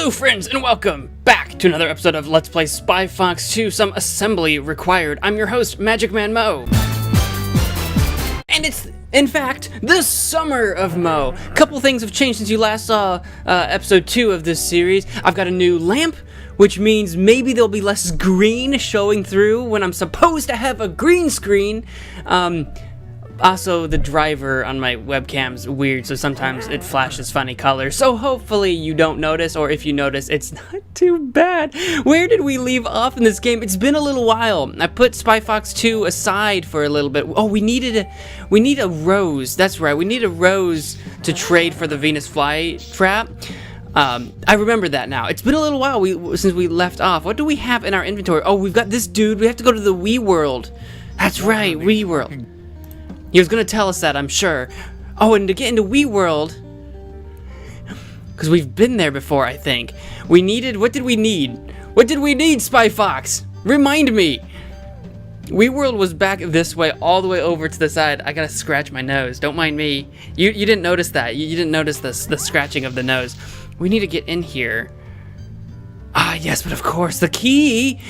Hello friends and welcome back to another episode of Let's Play Spy Fox 2, some assembly required. I'm your host, MagicManMo. And it's, in fact, the summer of Mo. Couple things have changed since you last saw episode 2 of this series. I've got a new lamp, which means maybe there'll be less green showing through when I'm supposed to have a green screen. Also, the driver on my webcam's weird, so sometimes it flashes funny colors. So hopefully you don't notice, or if you notice, it's not too bad. Where did we leave off in this game? It's been a little while. I put Spy Fox 2 aside for a little bit. Oh, we need a rose. That's right, we need a rose to trade for the Venus flytrap. I remember that now. It's been a little while since we left off. What do we have in our inventory? Oh, we've got this dude. We have to go to the Wii World. That's right, Wii World. He was going to tell us that, I'm sure. Oh, and to get into Wii World, because we've been there before, I think. We needed, what did we need? What did we need, Spy Fox? Remind me. Wii World was back this way, all the way over to the side. I gotta scratch my nose. Don't mind me. You didn't notice that. You didn't notice the scratching of the nose. We need to get in here. Ah, yes, but of course, the key,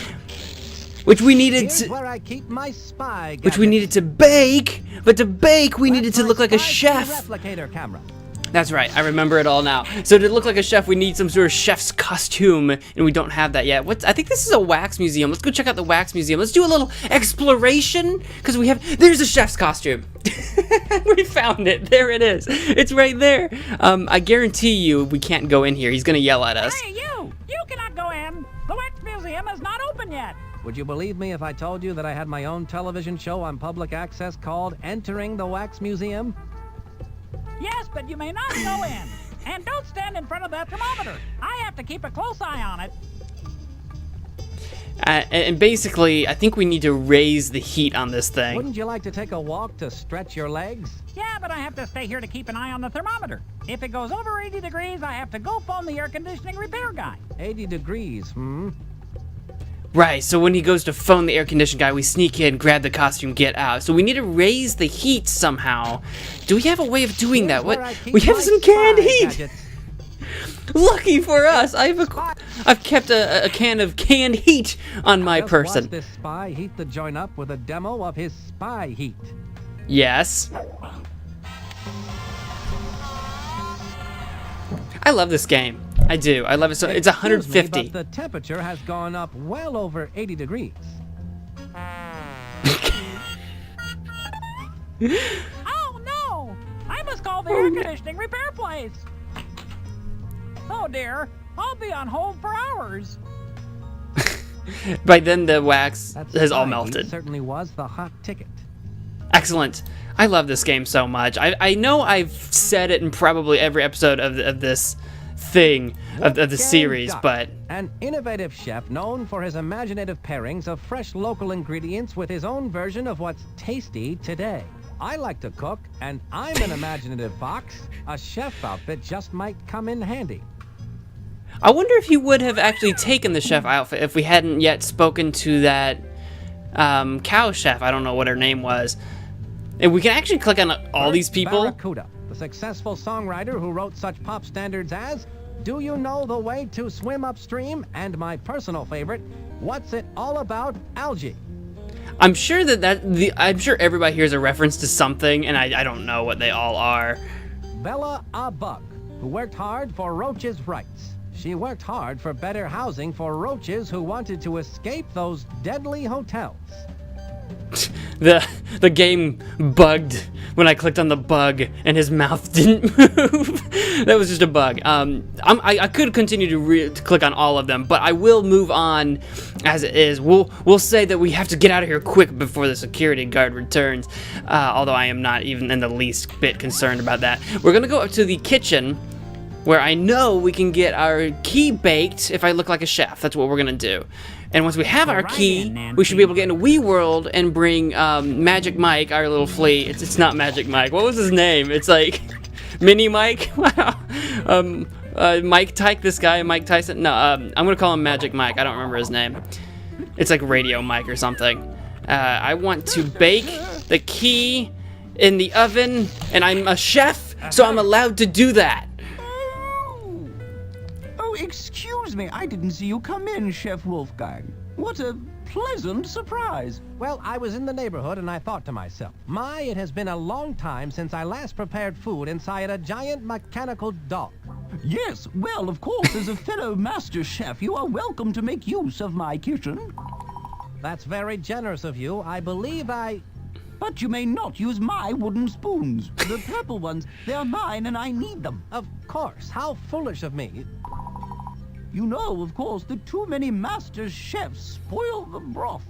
which we needed to, where I keep my spy which we needed to bake, but to bake we needed to look like a chef. Replicator camera. That's right, I remember it all now. So to look like a chef, we need some sort of chef's costume, and we don't have that yet. I think this is a wax museum. Let's go check out the wax museum. Let's do a little exploration, because there's a chef's costume. We found it. There it is. It's right there. I guarantee you we can't go in here. He's gonna yell at us. Hey, you! You cannot go in. The wax museum is not open yet. Would you believe me if I told you that I had my own television show on public access called Entering the Wax Museum? Yes, but you may not go in. And don't stand in front of that thermometer. I have to keep a close eye on it. And basically, I think we need to raise the heat on this thing. Wouldn't you like to take a walk to stretch your legs? Yeah, but I have to stay here to keep an eye on the thermometer. If it goes over 80 degrees, I have to go phone the air conditioning repair guy. 80 degrees, Right, so when he goes to phone the air conditioning guy, we sneak in, grab the costume, get out. So we need to raise the heat somehow. Do we have a way of doing that? What? We have some canned heat! Lucky for us, I've kept a can of canned heat on my person. Watch this spy heat the joint up with a demo of his spy heat. Yes. I love this game. I do. I love it. So it's 150. Me, but the temperature has gone up well over 80 degrees. Oh no! I must call the air conditioning repair place. Oh dear, I'll be on hold for hours. By then the wax has all melted. It certainly was the hot ticket. Excellent. I love this game so much. I know I've said it in probably every episode of this thing, of the series, but... An innovative chef known for his imaginative pairings of fresh local ingredients with his own version of what's tasty today. I like to cook, and I'm an imaginative fox. A chef outfit just might come in handy. I wonder if he would have actually taken the chef outfit if we hadn't yet spoken to that cow chef. I don't know what her name was. And we can actually click on all these people. Barracuda, the successful songwriter who wrote such pop standards as Do You Know the Way to Swim Upstream? And my personal favorite, What's It All About, Algae? I'm sure I'm sure everybody here is a reference to something, and I don't know what they all are. Bella a Bug, who worked hard for roaches' rights. She worked hard for better housing for roaches who wanted to escape those deadly hotels. The game bugged when I clicked on the bug and his mouth didn't move. That was just a bug. I could continue to click on all of them, but I will move on as it is. We'll say that we have to get out of here quick before the security guard returns. Although I am not even in the least bit concerned about that. We're gonna go up to the kitchen, where I know we can get our key baked if I look like a chef. That's what we're gonna do. And once we have our key, we should be able to get into Wii World and bring Magic Mike, our little flea. It's not Magic Mike. What was his name? It's like Mini Mike. Wow. Mike Tyke, this guy, Mike Tyson. No, I'm gonna call him Magic Mike. I don't remember his name. It's like Radio Mike or something. I want to bake the key in the oven, and I'm a chef, so I'm allowed to do that. excuse me. I didn't see you come in, Chef Wolfgang. What a pleasant surprise. Well, I was in the neighborhood and I thought to myself, my, it has been a long time since I last prepared food inside a giant mechanical dog. Yes, well, of course, as a fellow master chef, you are welcome to make use of my kitchen. That's very generous of you. I believe I... But you may not use my wooden spoons. The purple ones, they're mine and I need them. Of course, how foolish of me. You know, of course, that too many master chefs spoil the broth.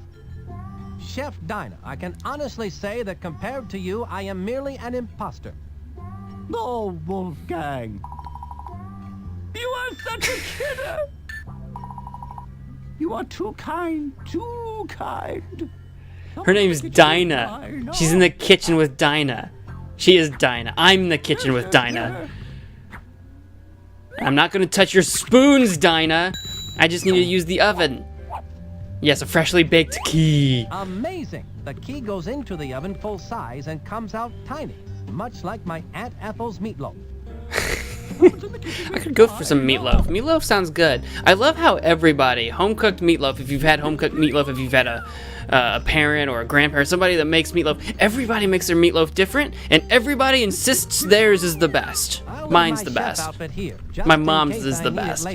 Chef Dinah, I can honestly say that compared to you, I am merely an imposter. Oh, Wolfgang. You are such a kidder. You are too kind, too kind. Her name's Dinah. She's in the kitchen with Dinah. She is Dinah. I'm in the kitchen with Dinah. I'm not gonna touch your spoons, Dinah. I just need to use the oven. Yes, a freshly baked key. Amazing. The key goes into the oven full size and comes out tiny, much like my Aunt Ethel's meatloaf. I could go for some meatloaf. Meatloaf sounds good. I love how everybody, home-cooked meatloaf, if you've had home-cooked meatloaf, if you've had a parent or a grandparent, somebody that makes meatloaf, everybody makes their meatloaf different, and everybody insists theirs is the best. Mine's the best. My mom's is the best.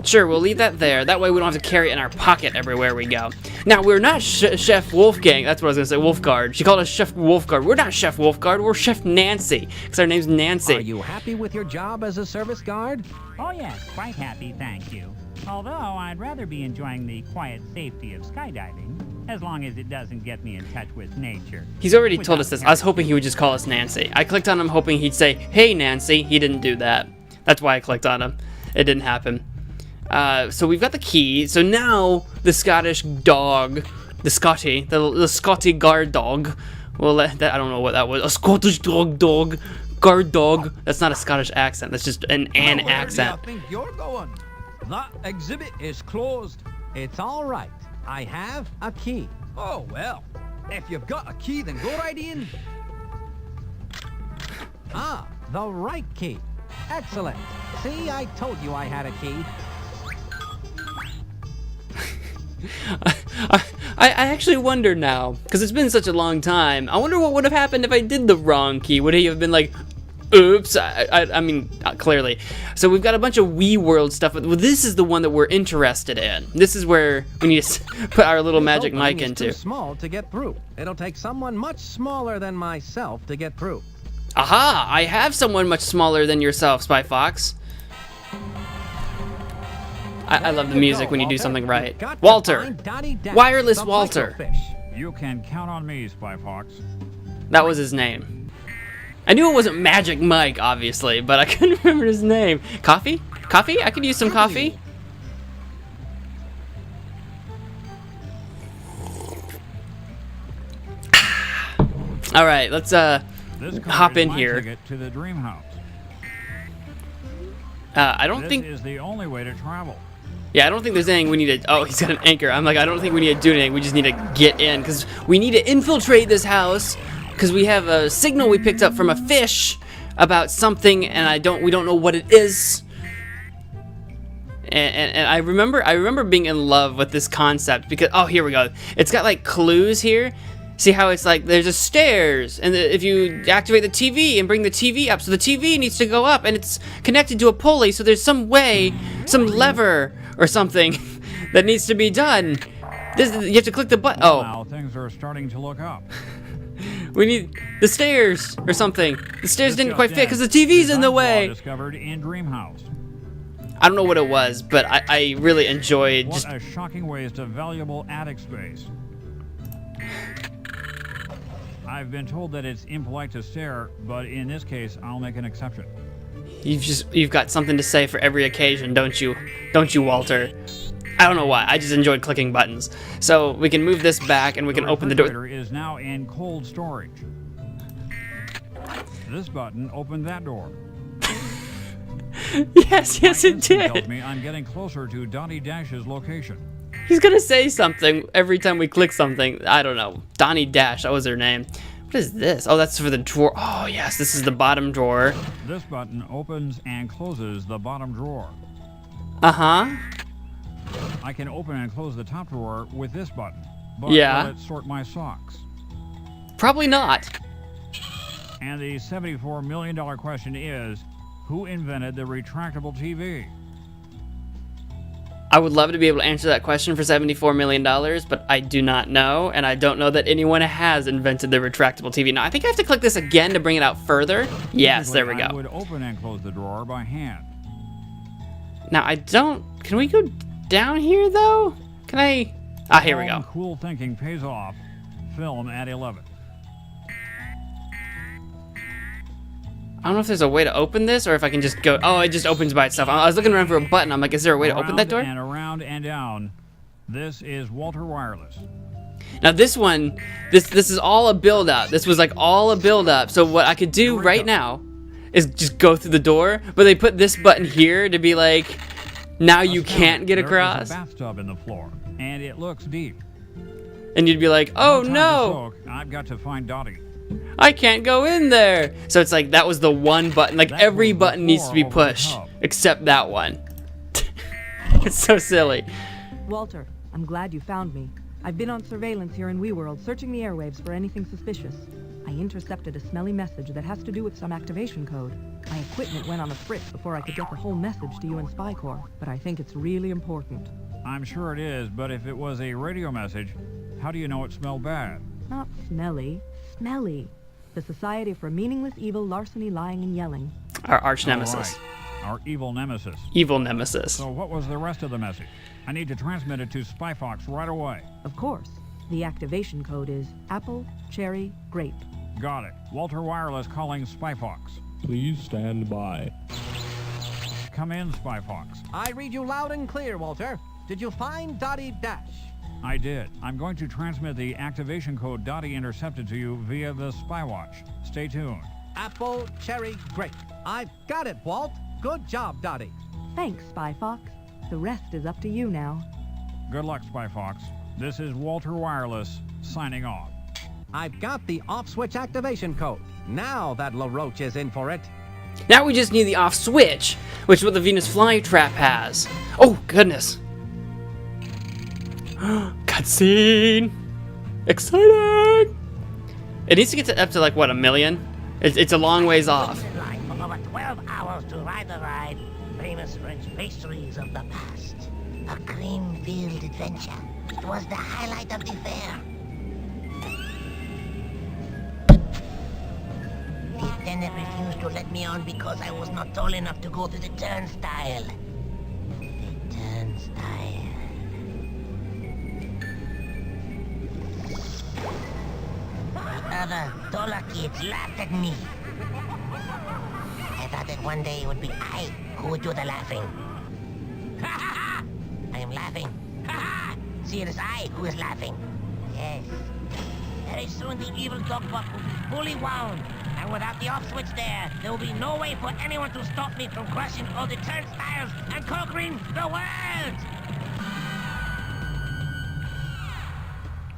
Sure, we'll leave that there. That way we don't have to carry it in our pocket everywhere we go. Now, we're not Chef Wolfgang. That's what I was going to say, Wolfgard. She called us Chef Wolfgard. We're not Chef Wolfgard. We're Chef Nancy, because our name's Nancy. Are you happy with your job as a service guard? Oh yes, quite happy, thank you. Although I'd rather be enjoying the quiet safety of skydiving, as long as it doesn't get me in touch with nature. He's already told us this. I was hoping he would just call us Nancy. I clicked on him hoping he'd say, "Hey, Nancy." He didn't do that. That's why I clicked on him. It didn't happen. So we've got the key. So now the Scottish dog, the Scotty guard dog. Well, I don't know what that was. A Scottish guard dog. That's not a Scottish accent. That's just an accent. Where do you think you're going? That exhibit is closed. It's all right. I have a key. Oh, well. If you've got a key, then go right in. Ah, the right key. Excellent. See, I told you I had a key. I actually wonder now, because it's been such a long time. I wonder what would have happened if I did the wrong key. Would he have been like, oops? I mean, clearly. So we've got a bunch of Wii World stuff, but this is the one that we're interested in. This is where we need to put our little magic mic into. It's too small to get through. It'll take someone much smaller than myself to get through. Aha! I have someone much smaller than yourself, Spy Fox. I love the music when you do something right. Walter! Wireless Walter! You can count on me, Spy Fox. That was his name. I knew it wasn't Magic Mike, obviously, but I couldn't remember his name. Coffee? Coffee? I could use some coffee. All right, let's hop in here. Ticket to the dream house. I don't think this is the only way to travel. Yeah, I don't think there's anything we need to... Oh, he's got an anchor. I'm like, I don't think we need to do anything. We just need to get in, because we need to infiltrate this house, because we have a signal we picked up from a fish about something, and we don't know what it is. And I remember being in love with this concept, because... Oh, here we go. It's got, like, clues here. See how it's like, there's a stairs, and if you activate the TV and bring the TV up, so the TV needs to go up, and it's connected to a pulley, so there's some way, some lever or something that needs to be done. You have to click the button. Oh. Now things are starting to look up. We need the stairs or something. The stairs didn't quite fit because the TV's in the way. Discovered in Dreamhouse. I don't know what it was, but I really enjoyed just... What a shocking waste of valuable attic space. I've been told that it's impolite to stare, but in this case, I'll make an exception. You've got something to say for every occasion, don't you? Don't you, Walter? I don't know why. I just enjoyed clicking buttons. So we can move this back and we can open the door. The refrigerator is now in cold storage. This button opened that door. Yes, it Tells did. me I'm getting closer to Donnie Dash's location. He's gonna say something every time we click something. I don't know. Donnie Dash, that was her name. What What is this? Oh, that's for the drawer. Oh, yes, this is the bottom drawer. This button opens and closes the bottom drawer. Uh-huh. I can open and close the top drawer with this button. But Yeah. will it sort my socks? Probably not. And the $74 million question is, who invented the retractable TV? I would love to be able to answer that question for $74 million, but I do not know, and I don't know that anyone has invented the retractable TV. Now, I think I have to click this again to bring it out further. Yes, there we I go. would open and close the drawer by hand. Now, I don't... Can we go down here, though? Can I... Ah, here we go. Cool thinking pays off. Film at 11. I don't know if there's a way to open this, or if I can just go... Oh, it just opens by itself. I was looking around for a button. I'm like, is there a way to open that door? And around and down. This is Walter Wireless. Now this one, this is all a build-up. This was like all a build-up. So what I could do right now is just go through the door, but they put this button here to be like, now you can't get across. There's a bathtub in the floor, and it looks deep. And you'd be like, oh No time to no, soak. I've got to find Dottie. I can't go in there. So it's like, that was the one button. Like every button needs to be pushed, except that one. It's so silly. Walter, I'm glad you found me. I've been on surveillance here in WeWorld, searching the airwaves for anything suspicious. I intercepted a smelly message that has to do with some activation code. My equipment went on a fritz before I could get the whole message to you in Spy Corps, but I think it's really important. I'm sure it is, but if it was a radio message, how do you know it smelled bad? Not smelly, smelly. The Society for Meaningless Evil, Larceny, Lying, and Yelling. Our arch nemesis. All right. Our evil nemesis. Evil nemesis. So what was the rest of the message? I need to transmit it to SpyFox right away. Of course. The activation code is apple, cherry, grape. Got it. Walter Wireless calling SpyFox. Please stand by. Come in, SpyFox. I read you loud and clear, Walter. Did you find Dottie Dash? I did. I'm going to transmit the activation code Dottie intercepted to you via the Spywatch. Stay tuned. Apple, cherry, grape. I've got it, Walt. Good job, Dottie. Thanks, Spy Fox. The rest is up to you now. Good luck, SpyFox. This is Walter Wireless, signing off. I've got the off-switch activation code. Now that LaRoche is in for it. Now we just need the off switch, which is what the Venus flytrap has. Oh, goodness. Cutscene! Exciting! It needs to get up to like, what, 1 million? It's a long ways off. In line for over 12 hours to ride the ride. Famous French pastries of the past. A cream-filled adventure. It was the highlight of the fair. The attendant refused to let me on because I was not tall enough to go through the turnstile. The turnstile. The other taller kids laughed at me. I thought that one day it would be I who would do the laughing. Ha ha ha! I am laughing. Ha ha! See, it is I who is laughing. Yes. Very soon the evil dog buck will be fully wound. And without the off switch there will be no way for anyone to stop me from crushing all the turnstiles and conquering the world!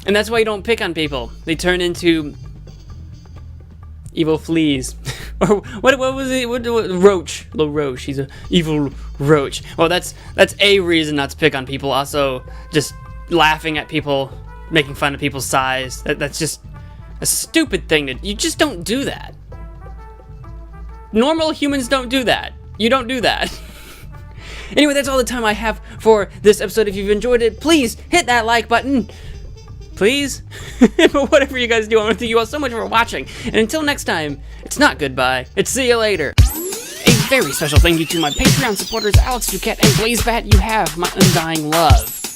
And that's why you don't pick on people. They turn into evil fleas. Or what was it? What, roach. LaRoche. He's a evil roach. Well, that's a reason not to pick on people. Also, just laughing at people, making fun of people's size. That's just a stupid thing. You just don't do that. Normal humans don't do that. You don't do that. Anyway, that's all the time I have for this episode. If you've enjoyed it, please hit that like button. Please? But whatever you guys do, I want to thank you all so much for watching. And until next time, it's not goodbye. It's see you later. A very special thank you to my Patreon supporters, Alex Duquette and BlazeBat. You have my undying love.